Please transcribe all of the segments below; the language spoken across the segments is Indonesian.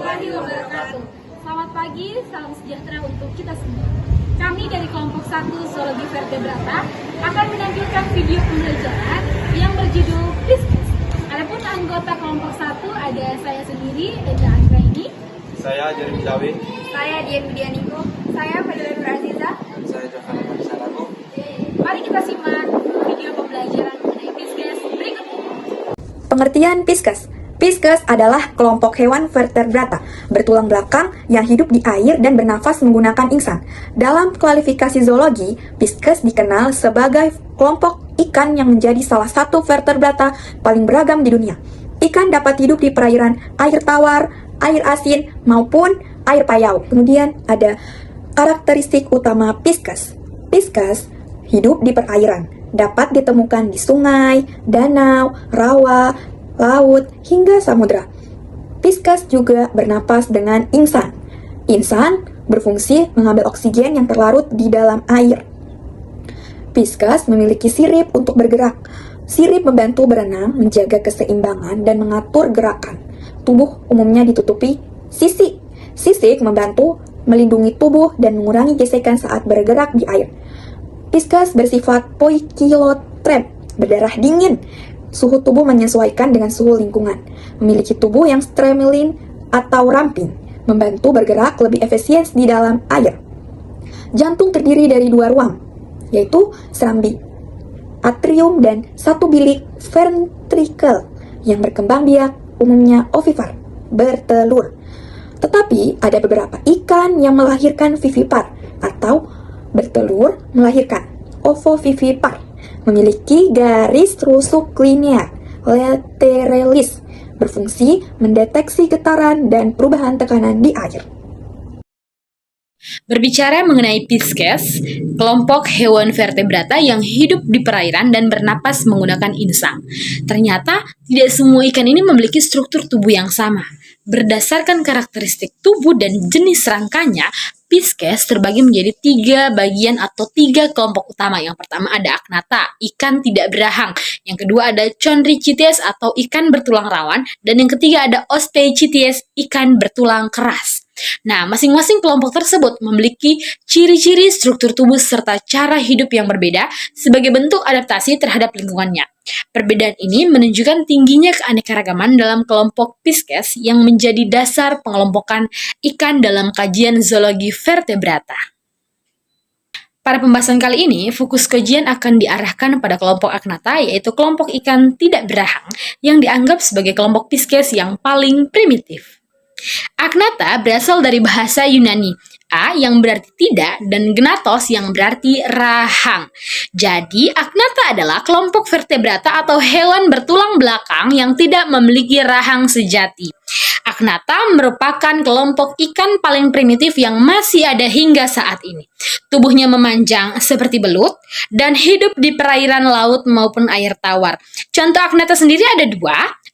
warahmatullahi wabarakatuh. Selamat pagi, salam sejahtera untuk kita semua. Kami dari kelompok 1 Zoologi Vertebrata akan menampilkan video pembelajaran yang berjudul Pisces. Adapun anggota kelompok 1 ada saya sendiri, Eda Anggraini. Saya Jeremy Jawi. Saya Dian Widianiko. Saya Fadila Nur Aziza. Dan saya Jovana Manisalago. Mari kita simak video pembelajaran mengenai Pisces berikut ini. Pengertian Pisces. Pisces adalah kelompok hewan vertebrata bertulang belakang yang hidup di air dan bernafas menggunakan ingsan. Dalam kualifikasi zoologi, Pisces dikenal sebagai kelompok ikan yang menjadi salah satu vertebrata paling beragam di dunia. Ikan dapat hidup di perairan air tawar, air asin, maupun air payau. Kemudian ada karakteristik utama Pisces. Pisces hidup di perairan, dapat ditemukan di sungai, danau, rawa, laut, hingga samudra. Pisces juga bernapas dengan ingsan. Ingsan berfungsi mengambil oksigen yang terlarut di dalam air. Pisces memiliki sirip untuk bergerak. Sirip membantu berenang, menjaga keseimbangan, dan mengatur gerakan. Tubuh umumnya ditutupi sisik. Sisik membantu melindungi tubuh dan mengurangi gesekan saat bergerak di air. Pisces bersifat poikilotrep, berdarah dingin. Suhu tubuh menyesuaikan dengan suhu lingkungan. Memiliki tubuh yang streamline atau ramping, membantu bergerak lebih efisien di dalam air. Jantung terdiri dari 2 ruang, yaitu serambi atrium dan 1 bilik ventricle yang berkembang biak, umumnya ovipar, bertelur. Tetapi ada beberapa ikan yang melahirkan vivipar atau bertelur melahirkan ovovivipar. Memiliki garis rusuk linear lateralis, berfungsi mendeteksi getaran dan perubahan tekanan di air. Berbicara mengenai Pisces, kelompok hewan vertebrata yang hidup di perairan dan bernapas menggunakan insang. Ternyata tidak semua ikan ini memiliki struktur tubuh yang sama. Berdasarkan karakteristik tubuh dan jenis rangkanya, Pisces terbagi menjadi 3 bagian atau 3 kelompok utama. Yang pertama ada Achnata, ikan tidak berahang. Yang kedua ada Chondrichthyes atau ikan bertulang rawan. Dan yang ketiga ada Osteichthyes, ikan bertulang keras. Nah, masing-masing kelompok tersebut memiliki ciri-ciri struktur tubuh serta cara hidup yang berbeda sebagai bentuk adaptasi terhadap lingkungannya. Perbedaan ini menunjukkan tingginya keanekaragaman dalam kelompok Pisces yang menjadi dasar pengelompokan ikan dalam kajian zoologi vertebrata. Pada pembahasan kali ini, fokus kajian akan diarahkan pada kelompok Achnata, yaitu kelompok ikan tidak berahang yang dianggap sebagai kelompok Pisces yang paling primitif. Achnata berasal dari bahasa Yunani, a yang berarti tidak dan gnatos yang berarti rahang. Jadi, Achnata adalah kelompok vertebrata atau hewan bertulang belakang yang tidak memiliki rahang sejati. Achnata merupakan kelompok ikan paling primitif yang masih ada hingga saat ini. Tubuhnya memanjang seperti belut dan hidup di perairan laut maupun air tawar. Contoh Achnata sendiri ada 2,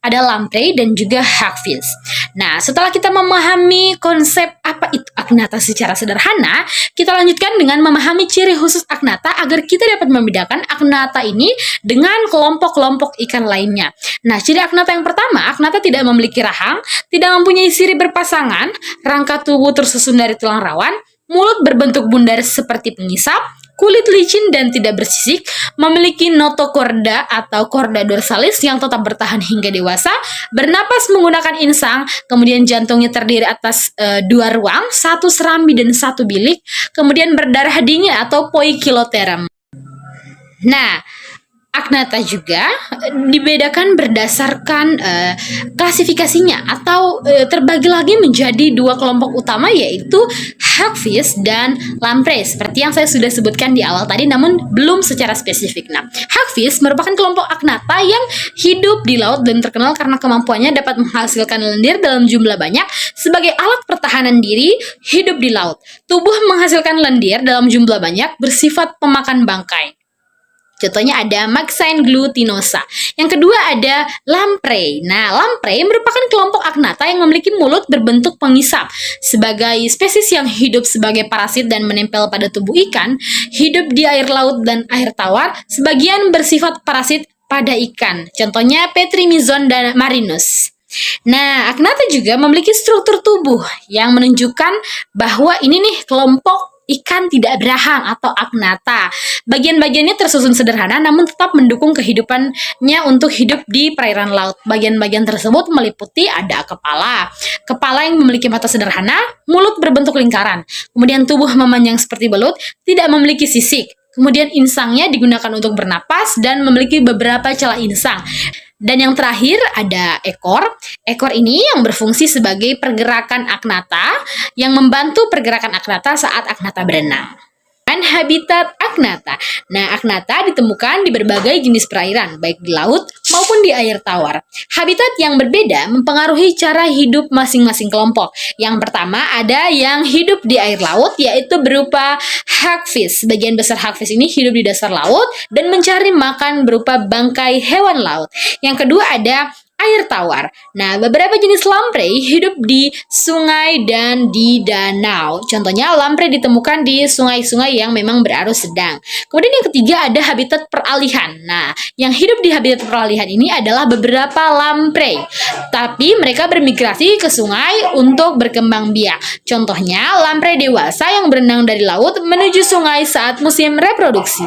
ada lamprey dan juga hagfish. Nah, setelah kita memahami konsep apa itu Achnata secara sederhana, kita lanjutkan dengan memahami ciri khusus Achnata agar kita dapat membedakan Achnata ini dengan kelompok-kelompok ikan lainnya. Nah, ciri Achnata yang pertama, Achnata tidak memiliki rahang, tidak mempunyai sirip berpasangan, rangka tubuh tersusun dari tulang rawan, mulut berbentuk bundar seperti pengisap, kulit licin dan tidak bersisik, memiliki notokorda atau korda dorsalis yang tetap bertahan hingga dewasa, bernapas menggunakan insang, kemudian jantungnya terdiri atas 2 ruang, 1 serambi dan 1 bilik, kemudian berdarah dingin atau poikiloterem. Nah, Achnata juga dibedakan berdasarkan klasifikasinya atau terbagi lagi menjadi 2 kelompok utama, yaitu hagfish dan lamprey seperti yang saya sudah sebutkan di awal tadi, namun belum secara spesifik. Nah, hagfish merupakan kelompok Achnata yang hidup di laut dan terkenal karena kemampuannya dapat menghasilkan lendir dalam jumlah banyak sebagai alat pertahanan diri hidup di laut. Tubuh menghasilkan lendir dalam jumlah banyak bersifat pemakan bangkai. Contohnya ada Maxine glutinosa. Yang kedua ada lamprey. Nah, lamprey merupakan kelompok Achnata yang memiliki mulut berbentuk pengisap. Sebagai spesies yang hidup sebagai parasit dan menempel pada tubuh ikan, hidup di air laut dan air tawar, sebagian bersifat parasit pada ikan. Contohnya Petrymizon dan Marinus. Nah, Agnatha juga memiliki struktur tubuh yang menunjukkan bahwa ini nih kelompok ikan tidak berahang atau Agnatha. Bagian-bagiannya tersusun sederhana namun tetap mendukung kehidupannya untuk hidup di perairan laut. Bagian-bagian tersebut meliputi ada kepala yang memiliki mata sederhana, mulut berbentuk lingkaran, kemudian tubuh memanjang seperti belut, tidak memiliki sisik. Kemudian insangnya digunakan untuk bernapas dan memiliki beberapa celah insang. Dan yang terakhir ada ekor. Ekor ini yang berfungsi sebagai pergerakan Agnatha yang membantu pergerakan Agnatha saat Agnatha berenang. Dan habitat Agnatha. Nah, Agnatha ditemukan di berbagai jenis perairan, baik di laut maupun di air tawar. Habitat yang berbeda mempengaruhi cara hidup masing-masing kelompok. Yang pertama ada yang hidup di air laut, yaitu berupa hagfish. Sebagian besar hagfish ini hidup di dasar laut dan mencari makan berupa bangkai hewan laut. Yang kedua ada air tawar. Nah, beberapa jenis lamprey hidup di sungai dan di danau. Contohnya, lamprey ditemukan di sungai-sungai yang memang berarus sedang. Kemudian yang ketiga ada habitat peralihan. Nah, yang hidup di habitat peralihan ini adalah beberapa lamprey. Tapi mereka bermigrasi ke sungai untuk berkembang biak. Contohnya, lamprey dewasa yang berenang dari laut menuju sungai saat musim reproduksi.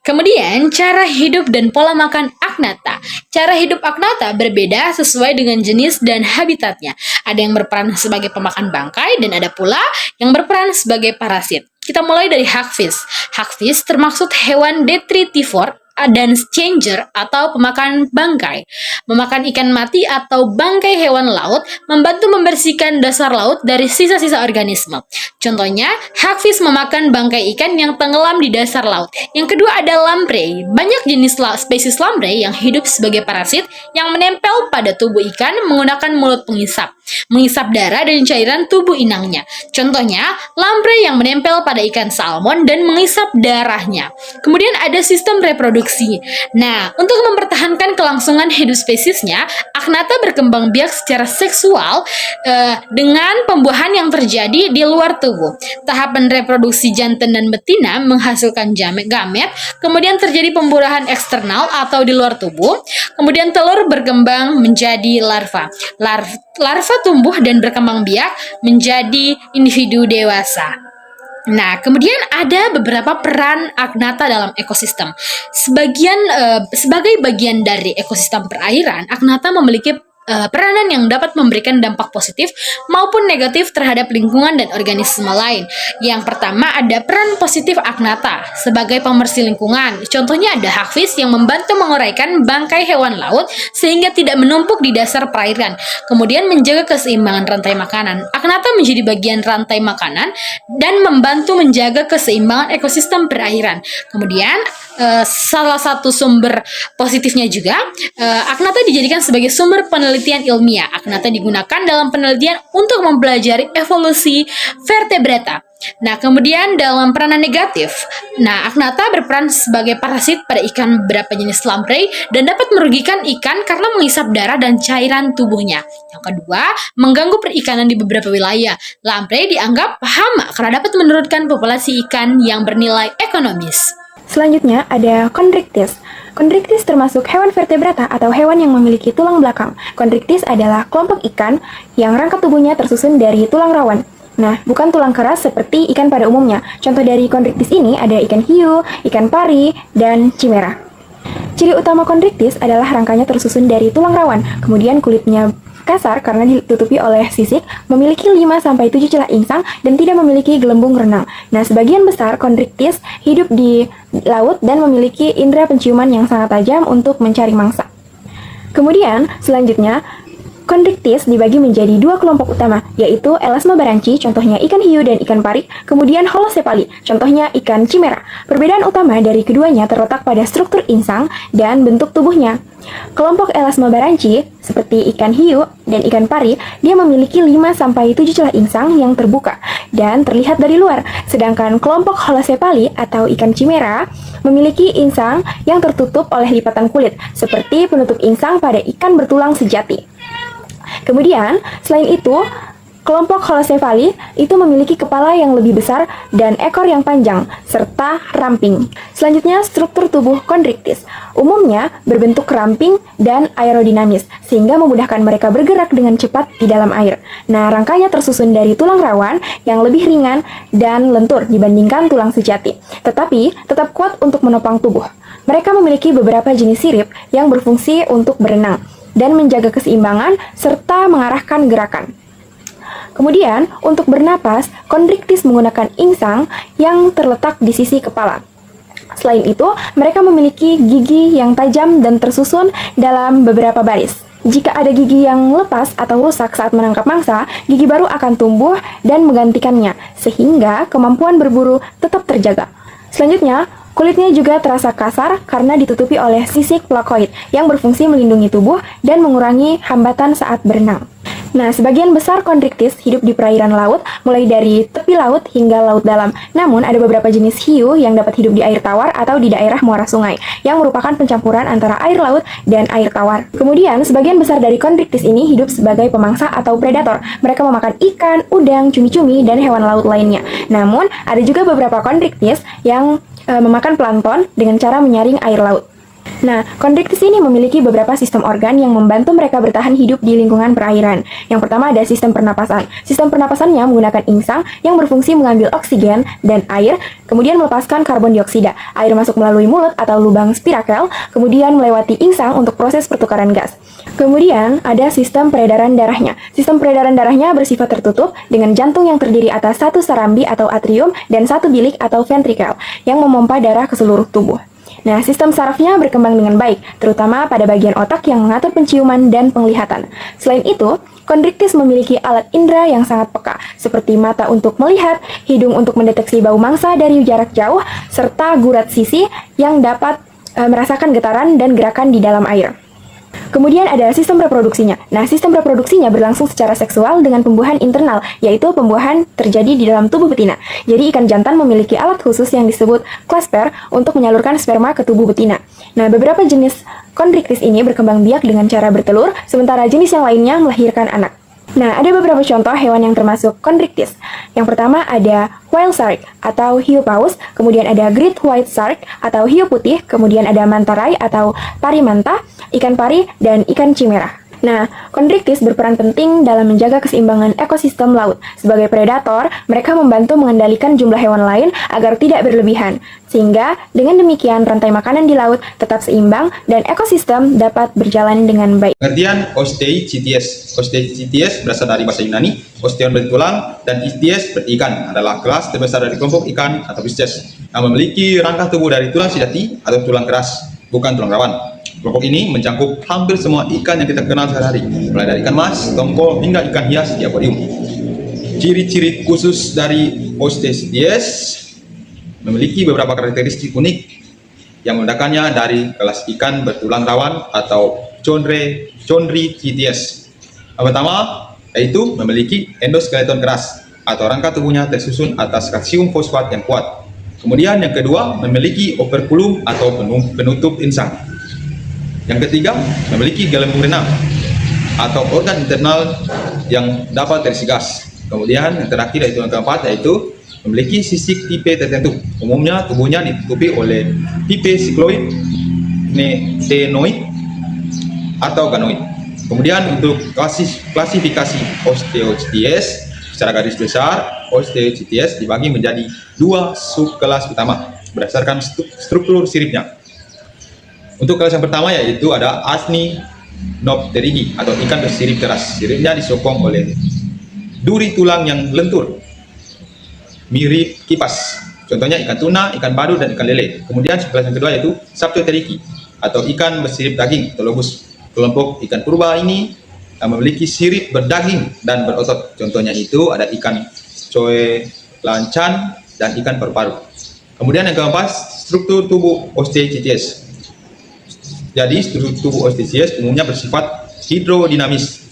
Kemudian, cara hidup dan pola makan Agnatha. Cara hidup Agnatha berbeda sesuai dengan jenis dan habitatnya. Ada yang berperan sebagai pemakan bangkai dan ada pula yang berperan sebagai parasit. Kita mulai dari hagfish. Hagfish termaksud hewan detritivor dan scavenger atau pemakan bangkai. Memakan ikan mati atau bangkai hewan laut membantu membersihkan dasar laut dari sisa-sisa organisme. Contohnya, hagfish memakan bangkai ikan yang tenggelam di dasar laut. Yang kedua ada lamprey. Banyak jenis spesies lamprey yang hidup sebagai parasit yang menempel pada tubuh ikan menggunakan mulut mengisap darah dan cairan tubuh inangnya. Contohnya, lamprey yang menempel pada ikan salmon dan mengisap darahnya. Kemudian ada sistem reproduksi. Nah, untuk mempertahankan kelangsungan hidup spesiesnya, Agnatha berkembang biak secara seksual dengan pembuahan yang terjadi di luar tubuh. Tahapan reproduksi jantan dan betina menghasilkan gamet, kemudian terjadi pembuahan eksternal atau di luar tubuh, kemudian telur berkembang menjadi larva. Larva tumbuh dan berkembang biak menjadi individu dewasa. Nah, kemudian ada beberapa peran Agnatha dalam ekosistem. Sebagai bagian dari ekosistem perairan, Agnatha memiliki peranan yang dapat memberikan dampak positif maupun negatif terhadap lingkungan dan organisme lain. Yang pertama ada peran positif Agnatha sebagai pembersih lingkungan. Contohnya ada hagfish yang membantu menguraikan bangkai hewan laut sehingga tidak menumpuk di dasar perairan. Kemudian menjaga keseimbangan rantai makanan. Agnatha menjadi bagian rantai makanan dan membantu menjaga keseimbangan ekosistem perairan. Kemudian salah satu sumber positifnya juga, Agnatha dijadikan sebagai sumber penelitian ilmiah. Agnatha digunakan dalam penelitian untuk mempelajari evolusi vertebrata. Nah, kemudian dalam peranan negatif, Agnatha berperan sebagai parasit pada ikan beberapa jenis lamprey dan dapat merugikan ikan karena mengisap darah dan cairan tubuhnya. Yang kedua, mengganggu perikanan di beberapa wilayah. Lamprey dianggap hama karena dapat menurunkan populasi ikan yang bernilai ekonomis. Selanjutnya ada Chondrichthyes. Chondrichthyes termasuk hewan vertebrata atau hewan yang memiliki tulang belakang. Chondrichthyes adalah kelompok ikan yang rangka tubuhnya tersusun dari tulang rawan. Nah, bukan tulang keras seperti ikan pada umumnya. Contoh dari Chondrichthyes ini ada ikan hiu, ikan pari, dan chimera. Ciri utama Chondrichthyes adalah rangkanya tersusun dari tulang rawan, kemudian kulitnya kasar karena ditutupi oleh sisik, memiliki 5-7 celah insang, dan tidak memiliki gelembung renang. Nah, sebagian besar Chondrichthyes hidup di laut dan memiliki indera penciuman yang sangat tajam untuk mencari mangsa. Kemudian, selanjutnya, Chondrichthyes dibagi menjadi dua kelompok utama, yaitu Elasmobaranchi, contohnya ikan hiu dan ikan pari, kemudian Holocephali, contohnya ikan chimera. Perbedaan utama dari keduanya terletak pada struktur insang dan bentuk tubuhnya. Kelompok Elasmobaranchi, seperti ikan hiu dan ikan pari, dia memiliki 5-7 celah insang yang terbuka dan terlihat dari luar, sedangkan kelompok Holocephali atau ikan chimera memiliki insang yang tertutup oleh lipatan kulit, seperti penutup insang pada ikan bertulang sejati. Kemudian, selain itu, Kelompok Holosefali itu memiliki kepala yang lebih besar dan ekor yang panjang, serta ramping. Selanjutnya, struktur tubuh kondriktis. Umumnya berbentuk ramping dan aerodinamis, sehingga memudahkan mereka bergerak dengan cepat di dalam air. Nah, rangkanya tersusun dari tulang rawan yang lebih ringan dan lentur dibandingkan tulang sejati, tetapi tetap kuat untuk menopang tubuh. Mereka memiliki beberapa jenis sirip yang berfungsi untuk berenang dan menjaga keseimbangan serta mengarahkan gerakan. Kemudian, untuk bernapas, kondriktis menggunakan insang yang terletak di sisi kepala. Selain itu, mereka memiliki gigi yang tajam dan tersusun dalam beberapa baris. Jika ada gigi yang lepas atau rusak saat menangkap mangsa, gigi baru akan tumbuh dan menggantikannya, sehingga kemampuan berburu tetap terjaga. Selanjutnya, kulitnya juga terasa kasar karena ditutupi oleh sisik plakoid yang berfungsi melindungi tubuh dan mengurangi hambatan saat berenang. Nah, sebagian besar kondriktis hidup di perairan laut, mulai dari tepi laut hingga laut dalam. Namun, ada beberapa jenis hiu yang dapat hidup di air tawar atau di daerah muara sungai, yang merupakan pencampuran antara air laut dan air tawar. Kemudian, sebagian besar dari kondriktis ini hidup sebagai pemangsa atau predator. Mereka memakan ikan, udang, cumi-cumi, dan hewan laut lainnya. Namun, ada juga beberapa kondriktis yang memakan plankton dengan cara menyaring air laut. Nah, kondriktis ini memiliki beberapa sistem organ yang membantu mereka bertahan hidup di lingkungan perairan. Yang pertama ada sistem pernapasan. Sistem pernapasannya menggunakan insang yang berfungsi mengambil oksigen dan air, kemudian melepaskan karbon dioksida. Air masuk melalui mulut atau lubang spirakel, kemudian melewati insang untuk proses pertukaran gas. Kemudian ada sistem peredaran darahnya. Sistem peredaran darahnya bersifat tertutup dengan jantung yang terdiri atas satu sarambi atau atrium dan satu bilik atau ventrikel yang memompa darah ke seluruh tubuh. Nah, sistem sarafnya berkembang dengan baik, terutama pada bagian otak yang mengatur penciuman dan penglihatan. Selain itu, kondriktis memiliki alat indera yang sangat peka, seperti mata untuk melihat, hidung untuk mendeteksi bau mangsa dari jarak jauh, serta gurat sisi yang dapat merasakan getaran dan gerakan di dalam air. Kemudian ada sistem reproduksinya. Nah, sistem reproduksinya berlangsung secara seksual dengan pembuahan internal, yaitu pembuahan terjadi di dalam tubuh betina. Jadi ikan jantan memiliki alat khusus yang disebut clasper untuk menyalurkan sperma ke tubuh betina. Nah, beberapa jenis kondriktis ini berkembang biak dengan cara bertelur, sementara jenis yang lainnya melahirkan anak. Nah, ada beberapa contoh hewan yang termasuk kondriktis. Yang pertama ada whale shark atau hiu paus, kemudian ada great white shark atau hiu putih, kemudian ada manta rai atau pari manta, ikan pari, dan ikan cimera. Nah, kondriktis berperan penting dalam menjaga keseimbangan ekosistem laut. Sebagai predator, mereka membantu mengendalikan jumlah hewan lain agar tidak berlebihan. Sehingga, dengan demikian rantai makanan di laut tetap seimbang dan ekosistem dapat berjalan dengan baik. Pengertian Osteichthyes. Osteichthyes berasal dari bahasa Yunani, osteon bertulang, dan ichthyes berarti ikan, adalah kelas terbesar dari kelompok ikan atau pisces, yang memiliki rangka tubuh dari tulang sejati atau tulang keras, bukan tulang rawan. Kelompok ini mencakup hampir semua ikan yang kita kenal sehari-hari, mulai dari ikan mas, tongkol, hingga ikan hias di akuarium. Ciri-ciri khusus dari Osteichthyes memiliki beberapa karakteristik unik yang membedakannya dari kelas ikan bertulang rawan atau Chondrichthyes. Yang pertama, yaitu memiliki endoskeleton keras atau rangka tubuhnya tersusun atas kalsium fosfat yang kuat. Kemudian yang kedua, memiliki operculum atau penutup insang. Yang ketiga, memiliki gelembung renang atau organ internal yang dapat terisi gas. Kemudian yang terakhir yaitu yang keempat, yaitu memiliki sisik tipe tertentu. Umumnya tubuhnya ditutupi oleh tipe sikloid, ctenoid, atau ganoid. Kemudian untuk klasifikasi Osteichthyes, secara garis besar, Osteichthyes dibagi menjadi dua subkelas utama berdasarkan struktur siripnya. Untuk kelas yang pertama yaitu ada Asninopterygii atau ikan bersirip keras. Siripnya disokong oleh duri tulang yang lentur, mirip kipas. Contohnya ikan tuna, ikan badu, dan ikan lele. Kemudian kelas yang kedua yaitu Saptopterygii atau ikan bersirip daging atau lobus. Kelompok ikan purba ini memiliki sirip berdaging dan berotot. Contohnya itu ada ikan coelacanth dan ikan paru-paru. Kemudian yang keempat, struktur tubuh Osteichthyes. Jadi struktur tubuh Osteichthyes umumnya bersifat hidrodinamis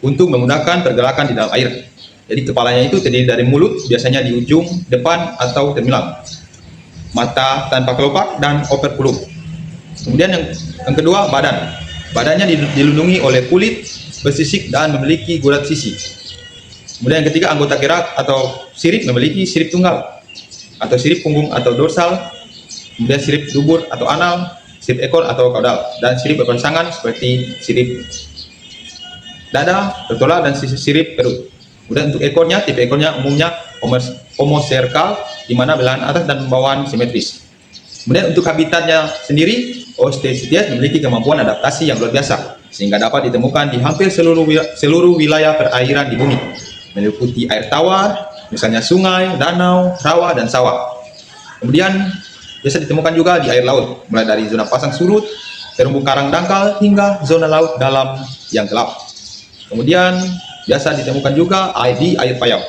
untuk memudahkan pergerakan di dalam air. Jadi kepalanya itu terdiri dari mulut, biasanya di ujung depan atau terminal, mata tanpa kelopak, dan operculum. Kemudian yang kedua, badan. Badannya dilindungi oleh kulit bersisik dan memiliki gurat sisi. Kemudian yang ketiga, anggota gerak atau sirip memiliki sirip tunggal atau sirip punggung atau dorsal, kemudian sirip dubur atau anal, sirip ekor atau kaudal, dan sirip berpasangan seperti sirip dada, totola, dan sirip perut. Kemudian untuk ekornya, tipe ekornya umumnya homoserkal, di mana belahan atas dan bawah simetris. Kemudian untuk habitatnya sendiri, Osteichthyes memiliki kemampuan adaptasi yang luar biasa, sehingga dapat ditemukan di hampir seluruh wilayah perairan di bumi, meliputi air tawar, misalnya sungai, danau, rawa, dan sawah. Kemudian biasa ditemukan juga di air laut, mulai dari zona pasang surut, terumbu karang dangkal, hingga zona laut dalam yang gelap. Kemudian biasa ditemukan juga di air payau,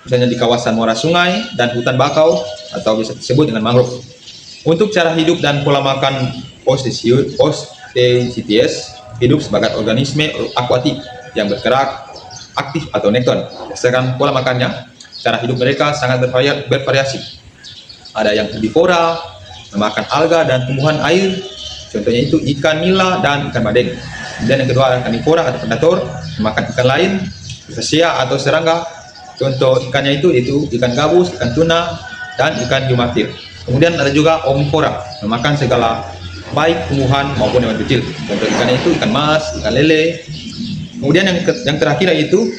misalnya di kawasan muara sungai dan hutan bakau atau bisa disebut dengan mangrove. Untuk cara hidup dan pola makan Osteichthyes hidup sebagai organisme akuatik yang bergerak aktif atau nekton. Berdasarkan pola makannya, cara hidup mereka sangat bervariasi. Ada yang herbivora, memakan alga dan tumbuhan air, contohnya itu ikan nila dan ikan badeng. Dan yang kedua ada karnivora atau predator, memakan ikan lain, crustacea atau serangga. Contoh ikannya itu ikan gabus, ikan tuna, dan ikan hiu martir. Kemudian ada juga omnivora, memakan segala baik tumbuhan maupun hewan kecil. Contoh ikannya itu ikan mas, ikan lele. Kemudian yang terakhir yaitu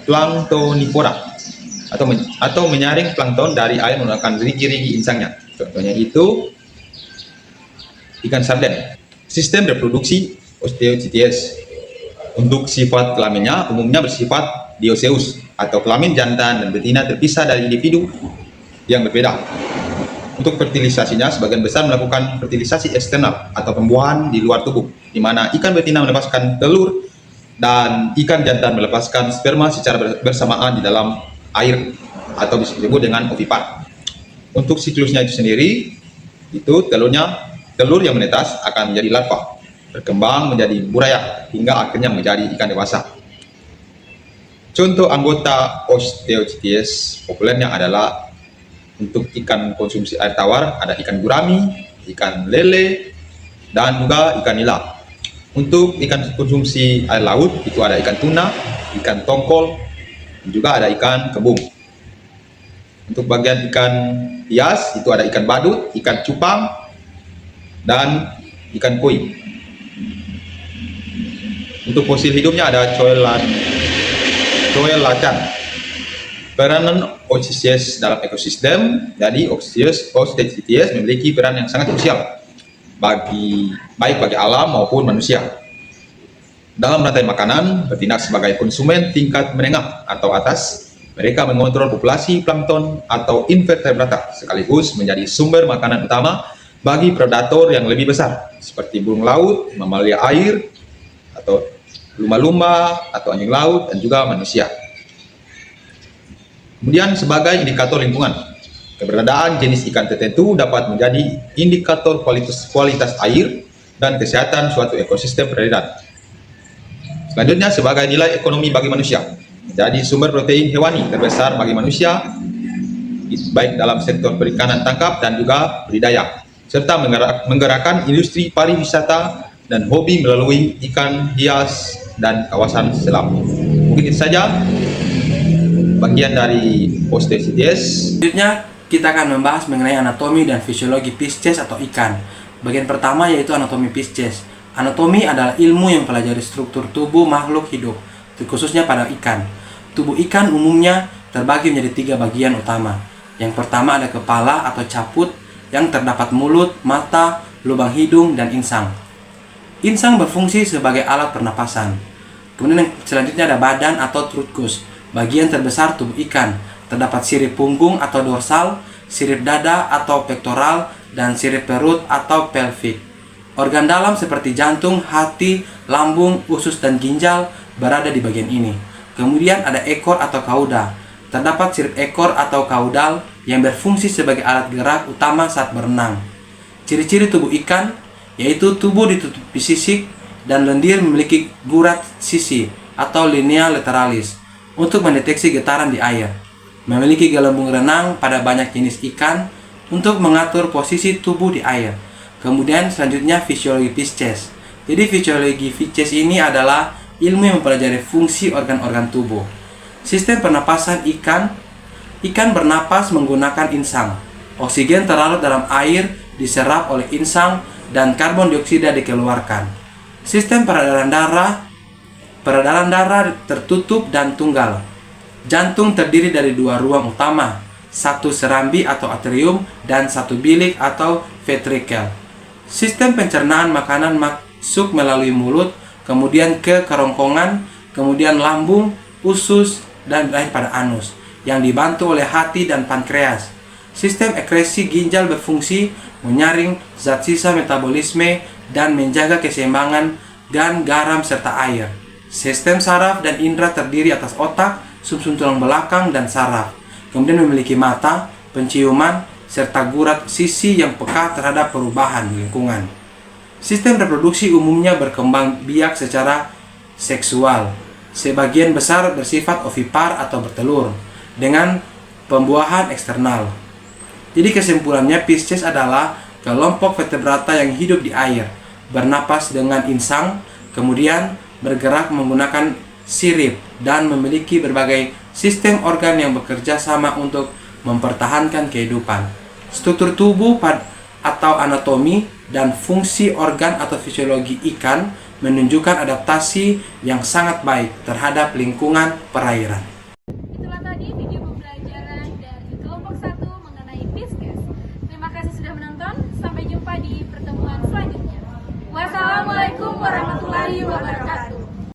planktonivora atau menyaring plankton dari air menggunakan rigi-rigi insangnya. Contohnya itu ikan sarden. Sistem reproduksi Osteichthyes. Untuk sifat kelaminnya umumnya bersifat dioecious atau kelamin jantan dan betina terpisah dari individu yang berbeda. Untuk fertilisasinya, sebagian besar melakukan fertilisasi eksternal atau pembuahan di luar tubuh, di mana ikan betina melepaskan telur dan ikan jantan melepaskan sperma secara bersamaan di dalam air atau disebut dengan ovipar. Untuk siklusnya itu sendiri, itu telur yang menetas akan menjadi larva, berkembang menjadi burayak hingga akhirnya menjadi ikan dewasa. Contoh anggota Osteichthyes populernya adalah untuk ikan konsumsi air tawar ada ikan gurami, ikan lele, dan juga ikan nila. Untuk ikan konsumsi air laut itu ada ikan tuna, ikan tongkol, dan juga ada ikan kembung. Untuk bagian ikan hias itu ada ikan badut, ikan cupang, dan ikan koi. Untuk fosil hidupnya ada coel lacan. Peranan Osteichthyes dalam ekosistem, jadi Osteichthyes memiliki peran yang sangat krusial baik bagi alam maupun manusia. Dalam rantai makanan, bertindak sebagai konsumen tingkat menengah atau atas, mereka mengontrol populasi plankton atau invertebrata, sekaligus menjadi sumber makanan utama bagi predator yang lebih besar, seperti burung laut, mamalia air, atau lumba-lumba, atau anjing laut, dan juga manusia. Kemudian sebagai indikator lingkungan, keberadaan jenis ikan tertentu dapat menjadi indikator kualitas air dan kesehatan suatu ekosistem perairan. Selanjutnya sebagai nilai ekonomi bagi manusia, menjadi sumber protein hewani terbesar bagi manusia, baik dalam sektor perikanan tangkap dan juga budidaya, serta menggerakkan industri pariwisata dan hobi melalui ikan hias dan kawasan selam. Mungkin itu saja bagian dari Osteichthyes. Selanjutnya kita akan membahas mengenai anatomi dan fisiologi Pisces atau ikan. Bagian pertama yaitu anatomi Pisces. Anatomi adalah ilmu yang mempelajari struktur tubuh makhluk hidup, khususnya pada ikan. Tubuh ikan umumnya terbagi menjadi 3 bagian utama. Yang pertama ada kepala atau caput yang terdapat mulut, mata, lubang hidung, dan insang. Insang berfungsi sebagai alat pernapasan. Kemudian yang selanjutnya ada badan atau trutkus, bagian terbesar tubuh ikan. Terdapat sirip punggung atau dorsal, sirip dada atau pektoral, dan sirip perut atau pelvic. Organ dalam seperti jantung, hati, lambung, usus, dan ginjal berada di bagian ini. Kemudian ada ekor atau kauda. Terdapat sirip ekor atau kaudal yang berfungsi sebagai alat gerak utama saat berenang. Ciri-ciri tubuh ikan yaitu tubuh ditutupi sisik dan lendir memiliki gurat sisi atau linea lateralis untuk mendeteksi getaran di air. Memiliki gelembung renang pada banyak jenis ikan untuk mengatur posisi tubuh di air. Kemudian selanjutnya fisiologi Pisces. Jadi fisiologi Pisces ini adalah ilmu yang mempelajari fungsi organ-organ tubuh. Sistem pernapasan ikan. Ikan bernapas menggunakan insang. Oksigen terlarut dalam air diserap oleh insang dan karbon dioksida dikeluarkan. Sistem peredaran darah tertutup dan tunggal. Jantung terdiri dari dua ruang utama, satu serambi atau atrium dan satu bilik atau ventricle. Sistem pencernaan makanan masuk melalui mulut, kemudian ke kerongkongan, kemudian lambung, usus, dan berakhir pada anus, yang dibantu oleh hati dan pankreas. Sistem ekskresi ginjal berfungsi menyaring zat sisa metabolisme dan menjaga keseimbangan dan garam serta air. Sistem saraf dan indera terdiri atas otak, sumsum tulang belakang, dan saraf. Kemudian memiliki mata, penciuman, serta gurat sisi yang peka terhadap perubahan lingkungan. Sistem reproduksi umumnya berkembang biak secara seksual. Sebagian besar bersifat ovipar atau bertelur dengan pembuahan eksternal. Jadi kesimpulannya, Pisces adalah kelompok vertebrata yang hidup di air, bernapas dengan insang, kemudian bergerak menggunakan sirip, dan memiliki berbagai sistem organ yang bekerja sama untuk mempertahankan kehidupan. Struktur tubuh atau anatomi dan fungsi organ atau fisiologi ikan menunjukkan adaptasi yang sangat baik terhadap lingkungan perairan. Itulah tadi video pembelajaran dari kelompok 1 mengenai Pisces. Terima kasih sudah menonton. Sampai jumpa di pertemuan selanjutnya. Wassalamualaikum warahmatullahi wabarakatuh.